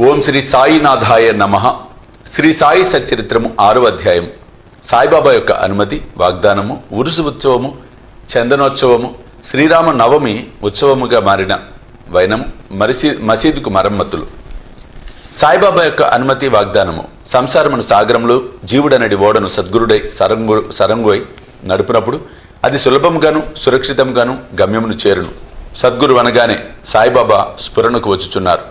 ఓం శ్రీ సాయినాథాయ నమః. శ్రీ సాయి సచ్చరిత్రము 6వ అధ్యాయం. సాయిబాబా యొక్క అనుమతి, వాగ్దానము, ఉరుసు ఉత్సవము, చందనోత్సవము, శ్రీరామ నవమి ఉత్సవముగా మారిన వైనం, మసీదుకు మరమ్మతులు. సాయిబాబా యొక్క అనుమతి, వాగ్దానము. సంసారమును సాగరంలో జీవుడనడి ఓడను సద్గురుడై సరంగోయ్ నడుపునప్పుడు అది సులభంగాను సురక్షితంగాను గమ్యమును చేరును. సద్గురు అనగానే సాయిబాబా స్ఫురణకు వచ్చుచున్నారు.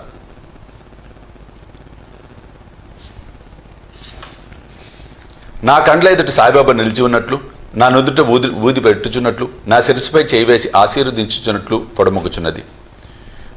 నా కండ్ల ఎదుట సాయిబాబా నిలిచి ఉన్నట్లు, నా నుదుట ఊది పెట్టుచున్నట్లు, నా శిరస్సుపై చేయి వేసి ఆశీర్వదించుచున్నట్లు పొడమొగుచున్నది.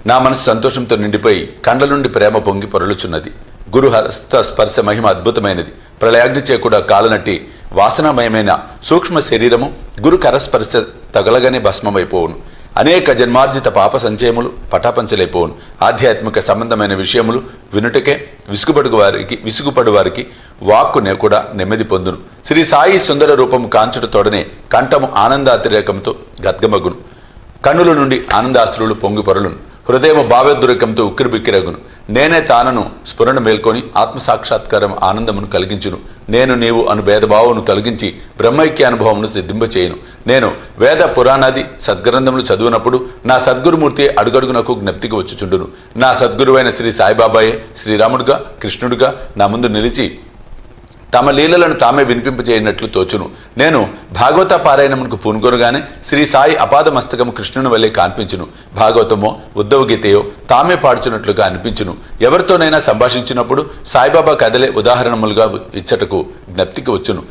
నా మనసు సంతోషంతో నిండిపోయి కండ్ల నుండి ప్రేమ పొంగి పొరలుచున్నది. గురు హస్త స్పర్శ మహిమ అద్భుతమైనది. ప్రళయాగ్నిచే కూడా కాలనట్టి వాసనామయమైన సూక్ష్మ శరీరము గురు కరస్పర్శ తగలగానే భస్మమైపోవును. అనేక జన్మార్జిత పాప సంచయములు పటాపంచలైపోవును. ఆధ్యాత్మిక సంబంధమైన విషయములు వినుటకే విసుగుపడు వారికి వాక్కునే కూడా నెమ్మది పొందును. శ్రీ సాయి సుందర రూపము కాంచుట తోడనే కంఠము ఆనందాతిరేకంతో గద్గమగును. కన్నుల నుండి ఆనందాశ్రులు పొంగి పొరలును. హృదయము భావోద్రేకంతో ఉక్కిరిబిక్కిరగును. నేనే తానను స్ఫురణ మేల్కొని ఆత్మసాక్షాత్కారం ఆనందమును కలిగించును. నేను నీవు అను భేదభావమును తొలగించి బ్రహ్మైక్య అనుభవమును సిద్ధింపచేయును. నేను వేద పురాణాది సద్గ్రంథములు చదువునప్పుడు నా సద్గురుమూర్తి అడుగడుగునకు జ్ఞప్తికి వచ్చుచుండును. నా సద్గురువైన శ్రీ సాయిబాబాయే శ్రీరాముడుగా కృష్ణుడుగా నా ముందు నిలిచి తమ లీలలను తామే వినిపింపచేయనట్లు తోచును. నేను భాగవత పారాయణమునకు పూనుకొనగానే శ్రీ సాయి అపాద మస్తకము కృష్ణుని వల్లే కాన్పించును. భాగవతమో ఉద్ధవగీతయో తామే పాడుచున్నట్లుగా అనిపించును. ఎవరితోనైనా సంభాషించినప్పుడు సాయిబాబా కథలే ఉదాహరణములుగా ఇచ్చటకు జ్ఞప్తికి వచ్చును.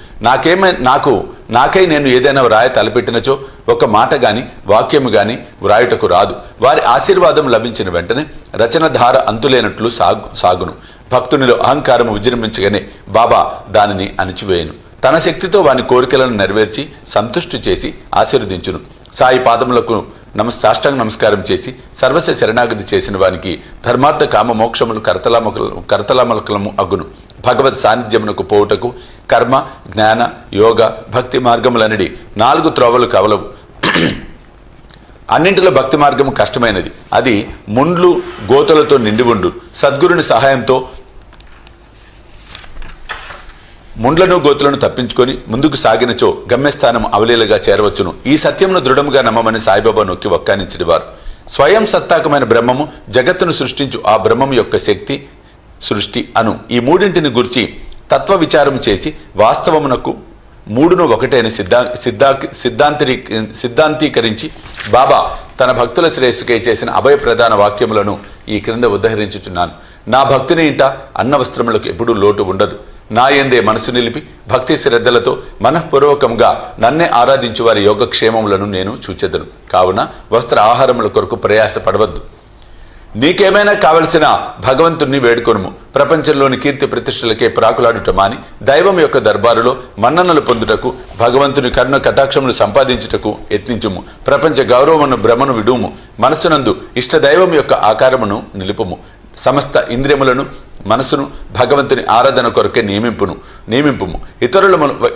నాకై నేను ఏదైనా వ్రాయ తలపెట్టినచో ఒక మాట గాని వాక్యము గాని వ్రాయుటకు రాదు. వారి ఆశీర్వాదం లభించిన వెంటనే రచనధార అంతులేనట్లు సాగును. భక్తునిలో అహంకారము విజృంభించగానే బాబా దానిని అణిచివేయను. తన శక్తితో వాని కోరికలను నెరవేర్చి సంతుష్టి చేసి ఆశీర్వదించును. సాయి పాదములకు సాష్టాంగ నమస్కారం చేసి సర్వస్వ శరణాగతి చేసిన వానికి ధర్మార్థ కామ మోక్షములు కరతలామలకలము అగును. భగవత్ సాన్నిధ్యమునకు పోవుటకు కర్మ, జ్ఞాన, యోగ, భక్తి మార్గములనడి 4 త్రోవలు కవలవు. అన్నింటిలో భక్తి మార్గము కష్టమైనది. అది ముండ్లు గోతులతో నిండి ఉండు. సద్గురుని సహాయంతో ముండ్లను గోతులను తప్పించుకొని ముందుకు సాగినచో గమ్యస్థానం అవలీలగా చేరవచ్చును. ఈ సత్యమును దృఢముగా నమ్మమని సాయిబాబా నొక్కి వక్కానించినవారు. స్వయం సత్తాకమైన బ్రహ్మము జగత్తును సృష్టించు ఆ బ్రహ్మము యొక్క శక్తి, సృష్టి అను ఈ మూడింటిని గురించి తత్వ విచారం చేసి వాస్తవమునకు 3ను ఒకటేని సిద్ధాంతీకరించి బాబా తన భక్తుల శ్రేయస్సుకై చేసిన అభయ ప్రధాన వాక్యములను ఈ క్రింద ఉద్ధరించుచున్నాను. నా భక్తుని ఇంట అన్న వస్త్రములకు ఎప్పుడూ లోటు ఉండదు. నా యందే మనసు నిలిపి భక్తి శ్రద్ధలతో మనఃపూర్వకంగా నన్నే ఆరాధించు వారి యోగక్షేమములను నేను చూచెదను. కావున వస్త్ర ఆహారముల కొరకు ప్రయాస పడవద్దు. నీకేమైనా కావలసిన భగవంతుణ్ణి వేడుకొనుము. ప్రపంచంలోని కీర్తి ప్రతిష్టలకే ప్రాకులాడుట మాని దైవం యొక్క దర్బారులో మన్ననలు పొందుటకు, భగవంతుని కరుణ కటాక్షమును సంపాదించుటకు యత్నించుము. ప్రపంచ గౌరవమును భ్రమను విడుము. మనస్సునందు ఇష్టదైవం యొక్క ఆకారమును నిలుపుము. సమస్త ఇంద్రియములను మనసును భగవంతుని ఆరాధన కొరకే నియమింపుము.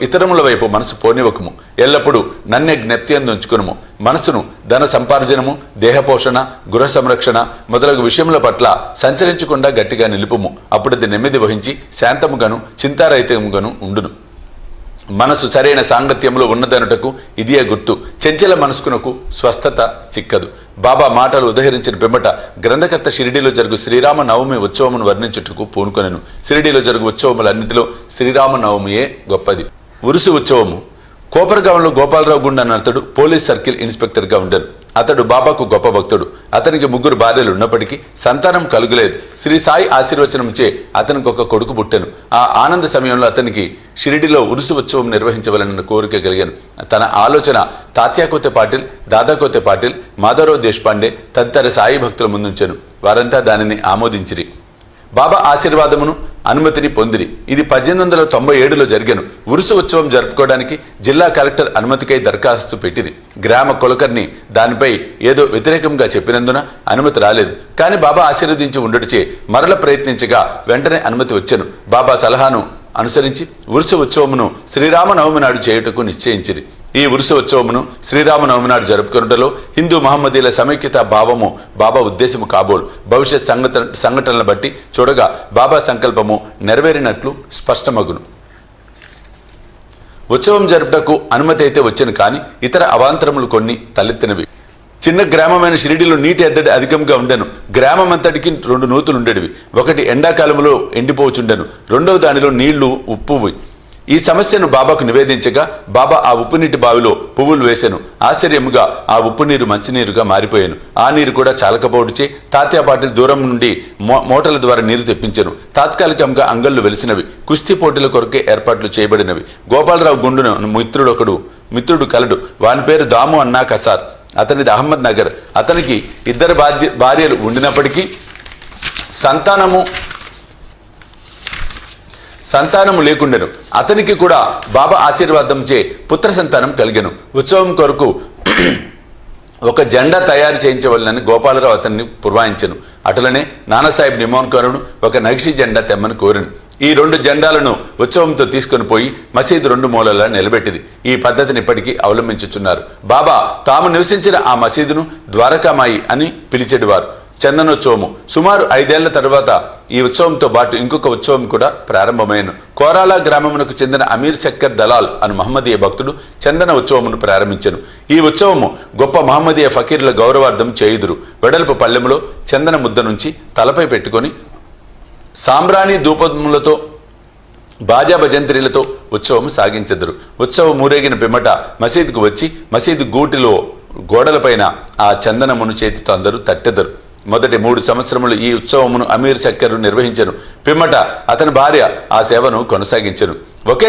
ఇతరముల వైపు మనసు పోనివ్వకము. ఎల్లప్పుడూ నన్నే జ్ఞప్తి ఉంచుకునుము. మనసును ధన సంపార్జనము, దేహపోషణ, గృహ సంరక్షణ మొదలగు విషయముల పట్ల సంచరించకుండా గట్టిగా నిలుపుము. అప్పుడు అది నెమ్మది వహించి శాంతముగాను చింతారహితముగాను ఉండును. మనసు సరైన సాంగత్యంలో ఉన్నదనుటకు ఇదియే గుర్తు. చెంచల మనస్కునకు స్వస్థత చిక్కదు. బాబా మాటలు ఉదహరించిన పిమ్మట గ్రంథకర్త షిరిడీలో జరుగు శ్రీరామ నవమి ఉత్సవమును వర్ణించుటకు పూనుకొనెను. షిరిడీలో జరుగు ఉత్సవములన్నింటిలో శ్రీరామ నవమియే గొప్పది. ఉరుసు ఉత్సవము. కోపరగాంలో గోపాలరావు గుండా అతడు పోలీస్ సర్కిల్ ఇన్స్పెక్టర్గా ఉండెను. అతడు బాబాకు గొప్ప భక్తుడు. అతనికి 3 భార్యలు ఉన్నప్పటికీ సంతానం కలుగులేదు. శ్రీ సాయి ఆశీర్వచనంచే అతనికి ఒక కొడుకు పుట్టెను. ఆ ఆనంద సమయంలో అతనికి షిరిడిలో ఉరుసు ఉత్సవం నిర్వహించవలనన్న కోరిక కలిగాను. తన ఆలోచన తాత్యాకోతే పాటిల్, దాదాకోతే పాటిల్, మాధవరావు దేశపాండే తదితర సాయి భక్తుల ముందుంచెను. వారంతా దానిని ఆమోదించిరి. బాబా ఆశీర్వాదమును అనుమతిని పొందిరి. ఇది 1897లో జరిగాను. ఉరుసు ఉత్సవం జరుపుకోవడానికి జిల్లా కలెక్టర్ అనుమతికై దరఖాస్తు పెట్టిరి. గ్రామ కులకర్ణి దానిపై ఏదో వ్యతిరేకంగా చెప్పినందున అనుమతి రాలేదు. కానీ బాబా ఆశీర్వదించి ఉండటచే మరల ప్రయత్నించగా వెంటనే అనుమతి వచ్చెను. బాబా సలహాను అనుసరించి ఉరుసు ఉత్సవమును శ్రీరామ నవమి నాడు చేయుటకు నిశ్చయించిరి. ఈ ఉరుసు ఉత్సవమును శ్రీరామనవమి నాడు జరుపుకున్నటలో హిందూ మహమ్మదీల సమైక్యత భావము బాబా ఉద్దేశము కాబోలు. భవిష్యత్ సంఘటనలను బట్టి చూడగా బాబా సంకల్పము నెరవేరినట్లు స్పష్టమగును. ఉత్సవం జరుపుటకు అనుమతి అయితే వచ్చాను, కానీ ఇతర అవాంతరములు కొన్ని తలెత్తినవి. చిన్న గ్రామమైన షిరిడిలో నీటి ఎద్దడి అధికంగా ఉండెను. గ్రామం అంతటికి 2 నూతులు ఉండేవి. ఒకటి ఎండాకాలంలో ఎండిపోచుండెను, రెండవ దానిలో నీళ్లు ఉప్పువి. ఈ సమస్యను బాబాకు నివేదించగా బాబా ఆ ఉప్పు నీటి బావిలో పువ్వులు వేసెను. ఆశ్చర్యముగా ఆ ఉప్పు నీరు మంచినీరుగా మారిపోయాను. ఆ నీరు కూడా చాలకపోవడిచే తాత్యా పాటిల్ దూరం నుండి మోటార్ల ద్వారా నీరు తెప్పించెను. తాత్కాలికంగా అంగళ్ళు వెలిసినవి. కుస్తీ పోటీల కొరకే ఏర్పాట్లు చేయబడినవి. గోపాలరావు గుండును మిత్రుడు కలడు. వాని పేరు దాము అన్నా కసార్. అతనిది అహ్మద్ నగర్. అతనికి 2 భార్యలు ఉండినప్పటికీ సంతానము లేకుండెను. అతనికి కూడా బాబా ఆశీర్వాదంచే పుత్ర సంతానం కలిగెను. ఉత్సవం కొరకు ఒక జెండా తయారు చేయించవలనని గోపాలరావు అతన్ని పురవాయించెను. అటులనే నానాసాహెబ్ నిమోన్కరును ఒక నక్షి జెండా తెమ్మని కోరెను. ఈ 2 జెండాలను ఉత్సవంతో తీసుకుని పోయి మసీదు 2 మూలలా నిలబెట్టింది. ఈ పద్ధతిని ఇప్పటికీ అవలంబించుచున్నారు. బాబా తాము నివసించిన ఆ మసీదును ద్వారకామాయి అని పిలిచేవారు. చందనోత్సవము సుమారు 5 ఏళ్ల తర్వాత ఈ ఉత్సవంతో పాటు ఇంకొక ఉత్సవం కూడా ప్రారంభమైన. కోరాలా గ్రామమునకు చెందిన అమీర్ శక్కర్ దలాల్ అను మహమ్మదీయ భక్తుడు చందన ఉత్సవమును ప్రారంభించెను. ఈ ఉత్సవము గొప్ప మహమ్మదీయ ఫకీర్ల గౌరవార్థం చేయుదురు. వెడల్పు పల్లెములో చందన ముద్ద నుంచి తలపై పెట్టుకొని సాంబ్రాణి ధూపములతో బాజా భజంత్రీలతో ఉత్సవం సాగించెదరు. ఉత్సవం ఊరేగిన పిమ్మట మసీదుకు వచ్చి మసీదు గూటిలో గోడలపైన ఆ చందనమును చేతితో అందరూ తట్టెదరు. మొదటి 3 సంవత్సరములు ఈ ఉత్సవమును అమీర్ శక్కరు నిర్వహించెను. పిమ్మట అతని భార్య ఆ సేవను కొనసాగించెను. ఒకే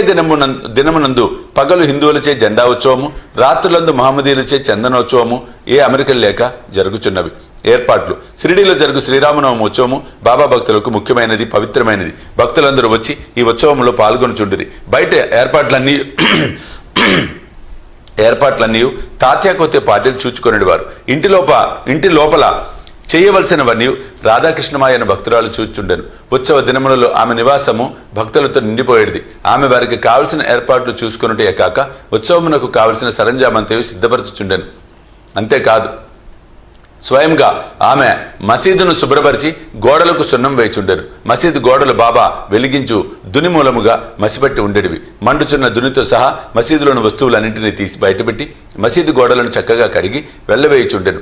దినమునందు పగలు హిందువులచే జెండా ఉత్సవము, రాత్రులందు మహమ్మదీయులచే చందనోత్సవము ఏ అమెరికన్ లేక జరుగుచున్నవి. ఏర్పాట్లు షిరిడీలో జరుగు శ్రీరామనవమి ఉత్సవము బాబా భక్తులకు ముఖ్యమైనది, పవిత్రమైనది. భక్తులందరూ వచ్చి ఈ ఉత్సవంలో పాల్గొనుచుండిరి. బయట ఏర్పాట్లన్నీ తాత్యాకొత్తే పార్టీలు చూచుకొనేవారు. ఇంటి లోపల చేయవలసినవన్నీ రాధాకృష్ణమాయ అనే భక్తురాలు చూచుండెను. ఉత్సవ దినములలో ఆమె నివాసము భక్తులతో నిండిపోయేది. ఆమె వారికి కావలసిన ఏర్పాట్లు చూసుకున్నటే కాక ఉత్సవమునకు కావలసిన సరంజామంతయు సిద్ధపరచుచుండెను. అంతేకాదు, స్వయంగా ఆమె మసీదును శుభ్రపరిచి గోడలకు సున్నం వేచుండెను. మసీదు గోడలు బాబా వెలిగించు దుని మూలముగా మసిపట్టి ఉండేటివి. మండుచున్న దునితో సహా మసీదులోని వస్తువులన్నింటినీ తీసి బయటపెట్టి మసీదు గోడలను చక్కగా కడిగి వెళ్ళవేయుచుండెను.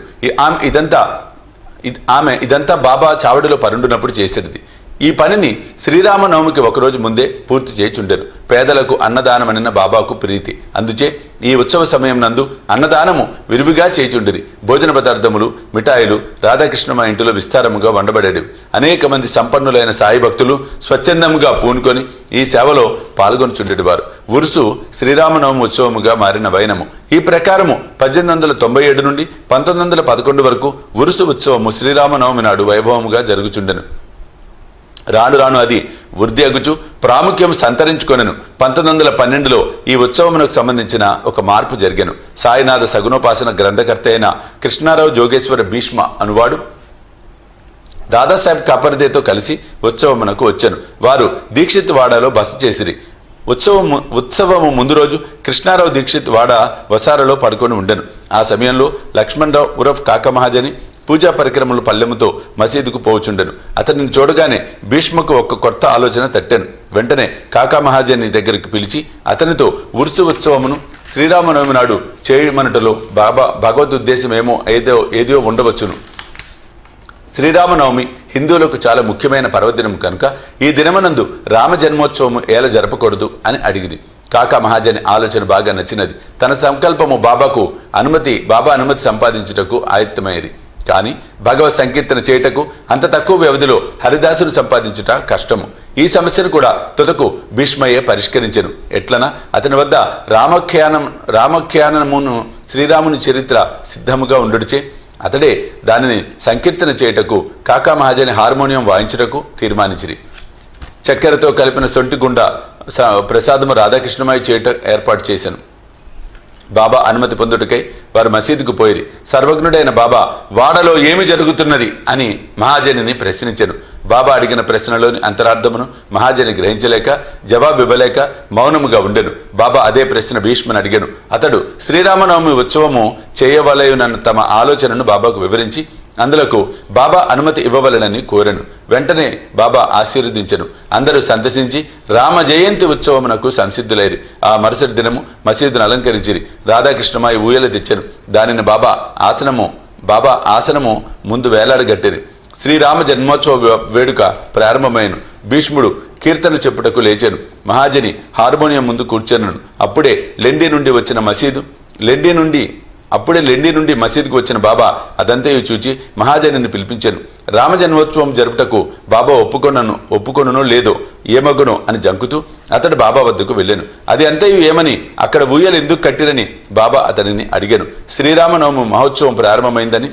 ఆమె ఇదంతా బాబా చావడిలో పరుండునప్పుడు చేసేది. ఈ పనిని శ్రీరామనవమికి 1 రోజు ముందే పూర్తి చేయుచుండెను. పేదలకు అన్నదానమనిన బాబాకు ప్రీతి. అందుచే ఈ ఉత్సవ సమయం నందు అన్నదానము విరివిగా చేయుచుండిరి. భోజన పదార్థములు, మిఠాయిలు రాధాకృష్ణమ ఇంటిలో విస్తారముగా వండబడేవి. అనేక మంది సంపన్నులైన సాయి భక్తులు స్వచ్ఛందముగా పూనుకొని ఈ సేవలో పాల్గొనుచుండేవారు. ఉరుసు శ్రీరామనవమి ఉత్సవముగా మారిన వైనము. ఈ ప్రకారము 1897 నుండి 1911 వరకు ఉరుసు ఉత్సవము శ్రీరామనవమి నాడు వైభవముగా జరుగుచుండెను. రాను రాను అది వృద్ధి అగుచు ప్రాముఖ్యం సంతరించుకొనెను. 1912లో ఈ ఉత్సవమునకు సంబంధించిన ఒక మార్పు జరిగెను. సాయినాథ సగుణోపాసన గ్రంథకర్త అయిన కృష్ణారావు జోగేశ్వర భీష్మ అనువాడు దాదాసాహెబ్ కాపర్దేతో కలిసి ఉత్సవమునకు వచ్చెను. వారు దీక్షిత్ వాడాలో బస చేసిరి. ఉత్సవము ముందు రోజు కృష్ణారావు దీక్షిత్ వాడ వసారలో పడుకొని ఉండెను. ఆ సమయంలో లక్ష్మణరావు ఉరఫ్ కాక మహాజని పూజా పరికరములు పల్లెముతో మసీదుకు పోవుచుండెను. అతనిని చూడగానే భీష్మకు ఒక కొత్త ఆలోచన తట్టెను. వెంటనే కాకా మహాజని దగ్గరికి పిలిచి అతనితో ఉరుసు ఉత్సవమును శ్రీరామనవమి నాడు చేయమనటలో భగవద్ ఏమో ఏదో ఉండవచ్చును. శ్రీరామనవమి హిందువులకు చాలా ముఖ్యమైన పర్వదినం కనుక ఈ దినమనందు రామ జన్మోత్సవము ఏల జరపకూడదు అని అడిగింది. కాకా మహాజని ఆలోచన బాగా నచ్చినది. తన సంకల్పము బాబా అనుమతి సంపాదించుటకు ఆయత్తమైంది. కానీ భగవత్ సంకీర్తన చేయుటకు అంత తక్కువ వ్యవధిలో హరిదాసును సంపాదించుట కష్టము. ఈ సమస్యను కూడా తుదకు భీష్మయ్యే పరిష్కరించెను. ఎట్లనా అతని వద్ద రామఖ్యానమును శ్రీరాముని చరిత్ర సిద్ధముగా ఉండుడిచే అతడే దానిని సంకీర్తన చేయుటకు కాకా మహాజని హార్మోనియం వాయించుటకు తీర్మానించిరి. చక్కెరతో కలిపిన సొంటి గుండ ప్రసాదము రాధాకృష్ణమాయి చేయుట ఏర్పాటు చేశాను. బాబా అనుమతి పొందుటకై వారు మసీదుకు పోయిరి. సర్వజ్ఞుడైన బాబా వాడలో ఏమి జరుగుతున్నది అని మహాజనిని ప్రశ్నించెను. బాబా అడిగిన ప్రశ్నలోని అంతరార్థమును మహాజని గ్రహించలేక జవాబు ఇవ్వలేక మౌనముగా ఉండెను. బాబా అదే ప్రశ్న భీష్ముని అడిగాను. అతడు శ్రీరామనవమి ఉత్సవము చేయవలయునన్న తమ ఆలోచనను బాబాకు వివరించి అందులకు బాబా అనుమతి ఇవ్వవలనని కోరెను. వెంటనే బాబా ఆశీర్వదించెను. అందరూ సంతసించి రామ జయంతి ఉత్సవమునకు సంసిద్ధులైరి. ఆ మరుసటి దినము మసీదును అలంకరించిరి. రాధాకృష్ణమాయి ఊయల తెచ్చెను. దానిని బాబా ఆసనము ముందు వేలాడగట్టిరి. శ్రీరామ జన్మోత్సవ వేడుక ప్రారంభమైన భీష్ముడు కీర్తన చెప్పుటకు లేచెను. మహాజని హార్మోనియం ముందు కూర్చొనను. అప్పుడే లెండి నుండి మసీదుకు వచ్చిన బాబా అదంతయు చూచి మహాజనిని పిలిపించాను. రామజన్మోత్సవం జరుపుటకు బాబా ఒప్పుకొనునో లేదో ఏమగునో అని జంకుతూ అతడు బాబా వద్దకు వెళ్ళాను. అది అంతయు ఏమని అక్కడ ఊయలు ఎందుకు కట్టిరని బాబా అతనిని అడిగాను. శ్రీరామనవమి మహోత్సవం ప్రారంభమైందని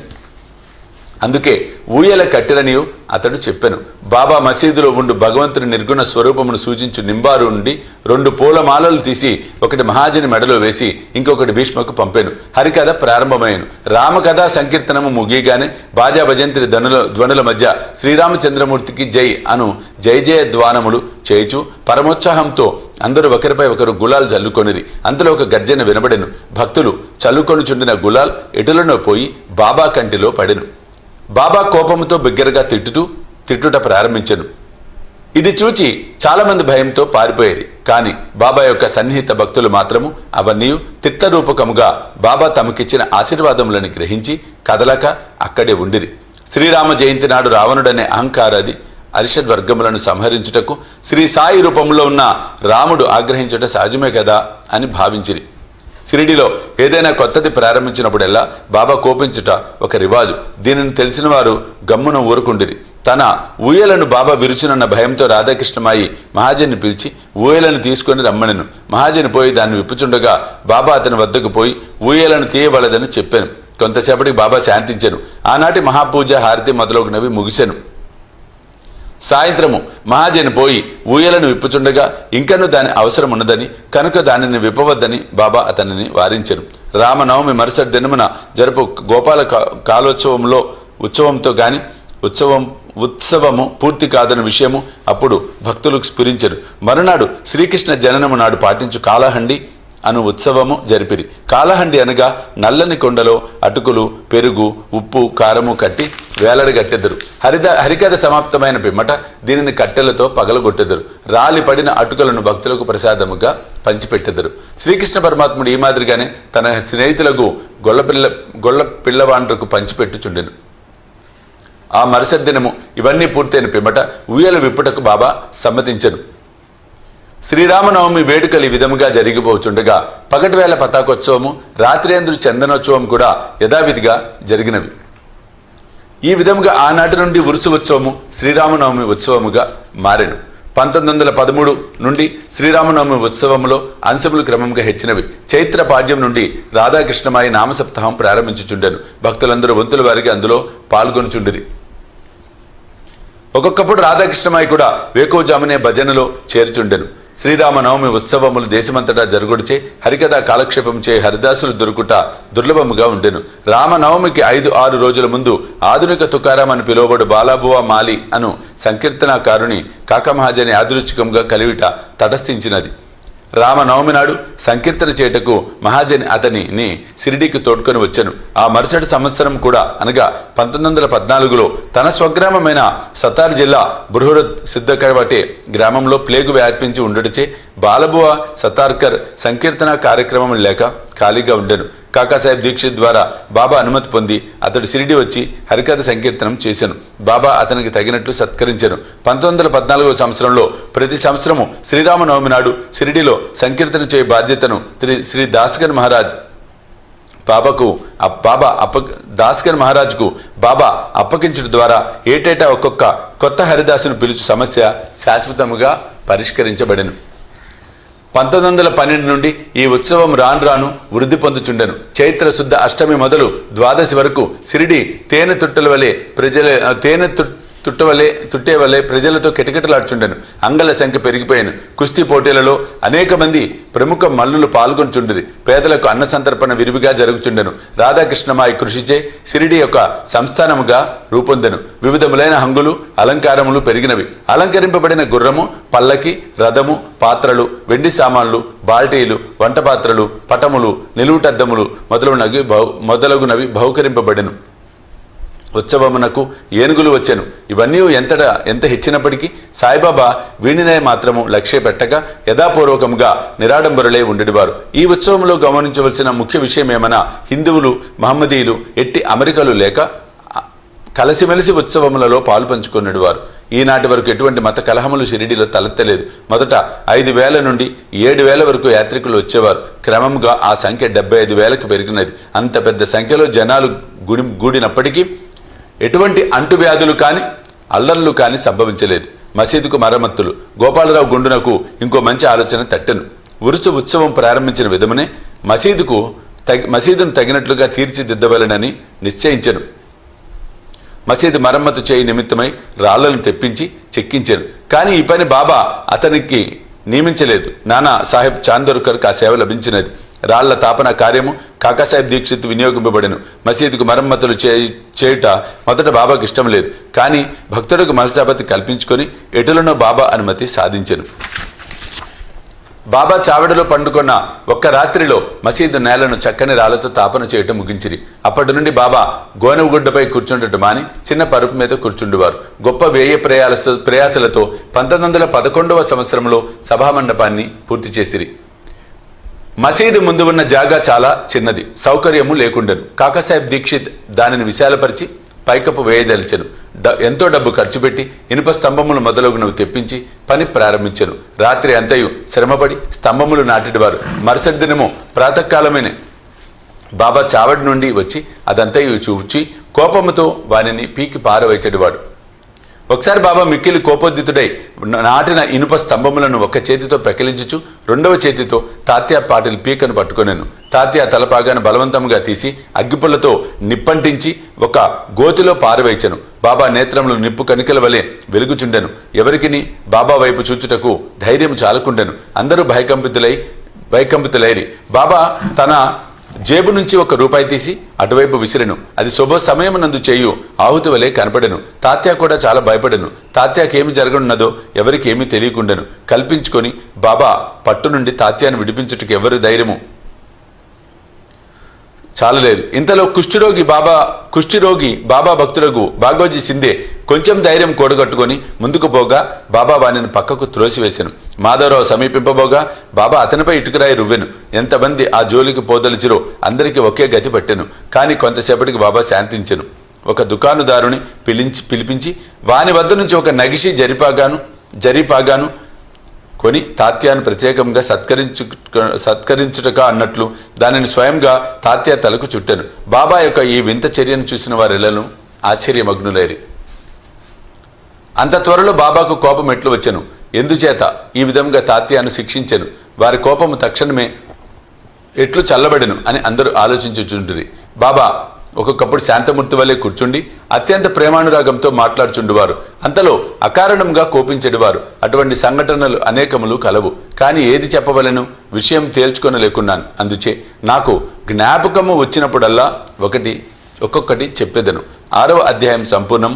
అందుకే ఊయల కట్టిరనియు అతడు చెప్పాను. బాబా మసీదులో ఉండు భగవంతుని నిర్గుణ స్వరూపమును సూచించు నింబారు నుండి 2 పూలమాలలు తీసి ఒకటి మహాజని మెడలో వేసి ఇంకొకటి భీష్మకు పంపాను. హరికథ ప్రారంభమైను. రామకథా సంకీర్తనము ముగియగానే బాజా భజంత్రి ధ్వనుల మధ్య శ్రీరామచంద్రమూర్తికి జై అను జయ జయ ధ్వానములు చేయుచు పరమోత్సాహంతో అందరూ ఒకరిపై ఒకరు గులాల్ చల్లుకొనిరి. అంతలో ఒక గర్జన వినబడెను. భక్తులు చల్లుకొనుచుండిన గులాల్ ఎటులనో పోయి బాబా కంటిలో పడెను. బాబా కోపముతో బిగ్గరగా తిట్టుట ప్రారంభించెను. ఇది చూచి చాలామంది భయంతో పారిపోయేది. కానీ బాబా యొక్క సన్నిహిత భక్తులు మాత్రము అవన్నీ తిట్టరూపకముగా బాబా తమకిచ్చిన ఆశీర్వాదములను గ్రహించి కదలక అక్కడే ఉండిరి. శ్రీరామ జయంతి నాడు రావణుడనే అహంకారాది అరిషడ్వర్గములను సంహరించుటకు శ్రీ సాయి రూపంలో ఉన్న రాముడు ఆగ్రహించుట సహజమే కదా అని భావించిరి. షిరిడిలో ఏదైనా కొత్తది ప్రారంభించినప్పుడెల్లా బాబా కోపించుట ఒక రివాజు. దీనిని తెలిసిన వారు గమ్మున ఊరుకుండిరి. తన ఊయలను బాబా విరుచునన్న భయంతో రాధాకృష్ణమాయి మహాజన్ని పిలిచి ఊయలను తీసుకొని రమ్మనెను. మహాజని పోయి దాన్ని విప్పుచుండగా బాబా అతని వద్దకు పోయి ఊయలను తీయవలదని చెప్పాను. కొంతసేపటికి బాబా శాంతించెను. ఆనాటి మహాపూజ హారతి మొదలగునవి ముగిసెను. సాయంత్రము మహాజని పోయి ఊయలను విప్పుచుండగా ఇంకనూ దాని అవసరం ఉన్నదని కనుక దానిని విప్పవద్దని బాబా అతనిని వారించెను. రామనవమి మరుసటి దినమున జరుపు గోపాల ఉత్సవంతో గాని ఉత్సవము పూర్తి కాదన్న విషయము అప్పుడు భక్తులకు స్ఫురించెను. మరునాడు శ్రీకృష్ణ జననము నాడు పాటించు కాలహండి అను ఉత్సవము జరిపిరి. కాలహండి అనగా నల్లని కొండలో అటుకులు, పెరుగు, ఉప్పు, కారము కట్టి వేలాడగట్టెదరు. హరికథ సమాప్తమైన పిమ్మట దీనిని కట్టెలతో పగలగొట్టెదరు. రాలి పడిన అటుకులను భక్తులకు ప్రసాదముగా పంచిపెట్టెదరు. శ్రీకృష్ణ పరమాత్ముడు ఈ మాదిరిగానే తన స్నేహితులకు గొల్ల పిల్లవాండ్రకు పంచిపెట్టుచుండెను. ఆ మరుసటి దినము ఇవన్నీ పూర్తయిన పిమ్మట ఊయల విప్పుటకు బాబా సమ్మతించెను. శ్రీరామనవమి వేడుకలు ఈ విధముగా జరిగిపోచుండగా పగటివేళ పతాకోత్సవము, రాత్రేంద్రు చందనోత్సవం కూడా యథావిధిగా జరిగినవి. ఈ విధముగా ఆనాటి నుండి ఉరుసు ఉత్సవము శ్రీరామనవమి ఉత్సవముగా మారెను. 1913 నుండి శ్రీరామనవమి ఉత్సవములో అంశములు క్రమంగా హెచ్చినవి. చైత్ర పాడ్యం నుండి రాధాకృష్ణమాయి నామసప్తాహం ప్రారంభించుచుండెను. భక్తులందరూ వంతుల వారికి అందులో పాల్గొనుచుండిరి. ఒక్కొక్కప్పుడు రాధాకృష్ణమాయి కూడా వేకోజామునే భజనలో చేర్చుండెను. శ్రీరామనవమి ఉత్సవములు దేశమంతటా జరుగుడిచే హరికథా కాలక్షేపంచే హరిదాసులు దొరుకుట దుర్లభముగా ఉండెను. రామనవమికి 5-6 రోజుల ముందు ఆధునిక తుకారాం అని పిలువబడు బాలాబువా మాలి అను సంకీర్తనాకారుని కాకమహాజని యాదృచ్ఛికంగా కలివిట తటస్థించినది. రామనవమి నాడు సంకీర్తన చేటకు మహాజని అతనిని షిరిడీకి తోడ్కొని వచ్చాను. ఆ మరుసటి సంవత్సరం కూడా అనగా 1914లో తన స్వగ్రామమైన సతార్ జిల్లా బృహద్ సిద్ధకవటే గ్రామంలో ప్లేగు వ్యాపించి ఉండటచే బాలబువ సతార్కర్ సంకీర్తన కార్యక్రమం లేక ఖాళీగా ఉండెను. కాకాసాహెబ్ దీక్షిత్ ద్వారా బాబా అనుమతి పొంది అతడు షిరిడి వచ్చి హరికథ సంకీర్తనం చేశాను. బాబా అతనికి తగినట్లు సత్కరించెను. 1914వ సంవత్సరంలో ప్రతి సంవత్సరము శ్రీరామనవమి నాడు షిరిడిలో సంకీర్తన చేయ బాధ్యతను శ్రీ దాస్కర్ మహారాజ్ దాస్కర్ మహారాజ్కు బాబా అప్పగించడం ద్వారా ఏటేటా ఒక్కొక్క కొత్త హరిదాసును పిలుచు సమస్య శాశ్వతముగా పరిష్కరించబడెను. 1912 నుండి ఈ ఉత్సవం రాను వృద్ధి పొందుచుండెను. చైత్ర శుద్ధ అష్టమి మొదలు ద్వాదశి వరకు షిరిడి తేనె తుట్టల వలె తుట్టేవలే ప్రజలతో కిటకిటలాడుచుండెను. అంగళ్ళ సంఖ్య పెరిగిపోయాను. కుస్తీ పోటీలలో అనేక మంది ప్రముఖ మల్లులు పాల్గొంచుండిరి. పేదలకు అన్న సంతర్పణ విరివిగా జరుగుచుండెను. రాధాకృష్ణమాయి కృషిచే సిరిడి యొక్క సంస్థానముగా రూపొందెను. వివిధములైన హంగులు అలంకారములు పెరిగినవి. అలంకరింపబడిన గుర్రము, పల్లకి, రథము, పాత్రలు, వెండి సామాన్లు, బాల్టీలు, వంట పాత్రలు, పటములు, నిలువుటద్దములు మొదలగునవి బహుకరింపబడెను. ఉత్సవమునకు ఏనుగులు వచ్చెను. ఇవన్నీ ఎంత హెచ్చినప్పటికీ సాయిబాబా వీణినే మాత్రము లక్ష్య పెట్టక యథాపూర్వకంగా నిరాడంబరులై ఉండేవారు. ఈ ఉత్సవంలో గమనించవలసిన ముఖ్య విషయం ఏమన్నా, హిందువులు, మహమ్మదీయులు ఎట్టి అమెరికలు లేక కలిసిమెలిసి ఉత్సవములలో పాలు పంచుకునేవారు. ఈనాటి వరకు ఎటువంటి మత కలహములు షిరిడీలో తలెత్తలేదు. మొదట 5,000 నుండి 7,000 వరకు యాత్రికులు వచ్చేవారు. క్రమంగా ఆ సంఖ్య 75,000కు పెరిగినది. అంత పెద్ద సంఖ్యలో జనాలు గూడినప్పటికీ ఎటువంటి అంటువ్యాధులు కానీ అల్లర్లు కానీ సంభవించలేదు. మసీదుకు మరమ్మతులు. గోపాలరావు గుండునకు ఇంకో మంచి ఆలోచన తట్టెను. ఉత్సవం ప్రారంభించిన విధమునే మసీదును తగినట్లుగా తీర్చిదిద్దవలెనని నిశ్చయించెను. మసీదు మరమ్మతు చేయి నిమిత్తమై రాళ్లను తెప్పించి చెక్కించాను. కానీ ఈ పని బాబా అతనికి నియమించలేదు. నానా సాహెబ్ చాందోర్కర్కు ఆ సేవ లభించినది. రాళ్ల తాపన కార్యము కాకాసాహెబ్ దీక్షిత్ వినియోగింపబడెను. మసీదుకు మరమ్మతులు చేయుట మొదట బాబాకు ఇష్టం లేదు. కానీ భక్తులకు మనసాపతి కల్పించుకొని ఎటులనో బాబా అనుమతి సాధించెను. బాబా చావడిలో పండుకున్న ఒక్క రాత్రిలో మసీదు నేలను చక్కని రాళ్లతో తాపన చేయటం ముగించిరి. అప్పటి నుండి బాబా గోనెగుడ్డపై కూర్చుండటం మాని చిన్న పరుపు మీద కూర్చుండేవారు. గొప్ప వ్యయ ప్రయాసలతో 1911వ సంవత్సరంలో సభామండపాన్ని పూర్తి చేసిరి. మసీదు ముందు ఉన్న జాగా చాలా చిన్నది, సౌకర్యము లేకుండెను. కాకాసాహెబ్ దీక్షిత్ దానిని విశాలపరిచి పైకప్పు వేయదలిచెను. ఎంతో డబ్బు ఖర్చు పెట్టి ఇనుప స్తంభములు మొదలగునవి తెప్పించి పని ప్రారంభించెను. రాత్రి అంతయు శ్రమపడి స్తంభములు నాటిడివారు. మరుసటి దినము ప్రాతకాలమైన బాబా చావడి నుండి వచ్చి అదంతయు చూచి కోపముతో వానిని పీకి పారవేచెడివాడు. ఒకసారి బాబా మిక్కిలి కోపోద్దితుడై నాటిన ఇనుప స్తంభములను ఒక చేతితో పెకిలించుచు రెండవ చేతితో తాత్యా పాటిల్ పీకను పట్టుకొనెను. తాత్యా తలపాగాను బలవంతంగా తీసి అగ్గిపుల్లతో నిప్పంటించి ఒక గోతిలో పారవేచెను. బాబా నేత్రములు నిప్పు కణికల వలె వెలుగుచుండెను. ఎవరికిని బాబా వైపు చూచుటకు ధైర్యం చాలకుండెను. అందరూ భయకంపితులైరి. బాబా తన జేబు నుంచి ₹1 తీసి అటువైపు విసిరెను. అది శుభ సమయమునందు చేయు ఆహుతి వలె కనపడెను. తాత్యా కూడా చాలా భయపడెను. తాత్యాకేమి జరగనున్నదో ఎవరికి ఏమీ తెలియకుండెను. కల్పించుకొని బాబా పట్టు నుండి తాత్యాను విడిపించుటకు ఎవరి ధైర్యము చాలలేదు. ఇంతలో కుష్ఠిరోగి బాబా భక్తులకు బాగోజీ సిందే కొంచెం ధైర్యం కూడగట్టుకొని ముందుకు పోగా బాబా వానిని పక్కకు త్రోసివేశాను. మాధవరావు సమీపింపబోగా బాబా అతనిపై ఇటుకరాయి రువ్వెను. ఎంతమంది ఆ జోలికి పోదలిచిరో అందరికీ ఒకే గతి పట్టెను. కానీ కొంతసేపటికి బాబా శాంతించెను. ఒక దుకాణదారుని పిలిపించి వాని వద్ద నుంచి ఒక నగిషి జరీపాగాను కొని తాత్యాను ప్రత్యేకంగా సత్కరించుటక అన్నట్లు దానిని స్వయంగా తాత్యా తలకు చుట్టెను. బాబా యొక్క ఈ వింత చర్యను చూసిన వారెల్లను ఆశ్చర్యమగ్నులైరి. అంత త్వరలో బాబాకు కోపం ఎట్లు వచ్చెను. ఎందుచేత ఈ విధంగా తాత్యాను శిక్షించెను. వారి కోపము తక్షణమే ఎట్లు చల్లబడెను అని అందరూ ఆలోచించుచుండిరి. బాబా ఒక్కొక్కప్పుడు శాంతమూర్తి వలె కూర్చుండి అత్యంత ప్రేమానురాగంతో మాట్లాడుచుండువారు. అంతలో అకారణంగా కోపించెడివారు. అటువంటి సంఘటనలు అనేకములు కలవు. కానీ ఏది చెప్పవలెను విషయం తేల్చుకొనలేకున్నాను. అందుచే నాకు జ్ఞాపకము వచ్చినప్పుడల్లా ఒక్కొక్కటి చెప్పెదను. 6వ అధ్యాయం సంపూర్ణం.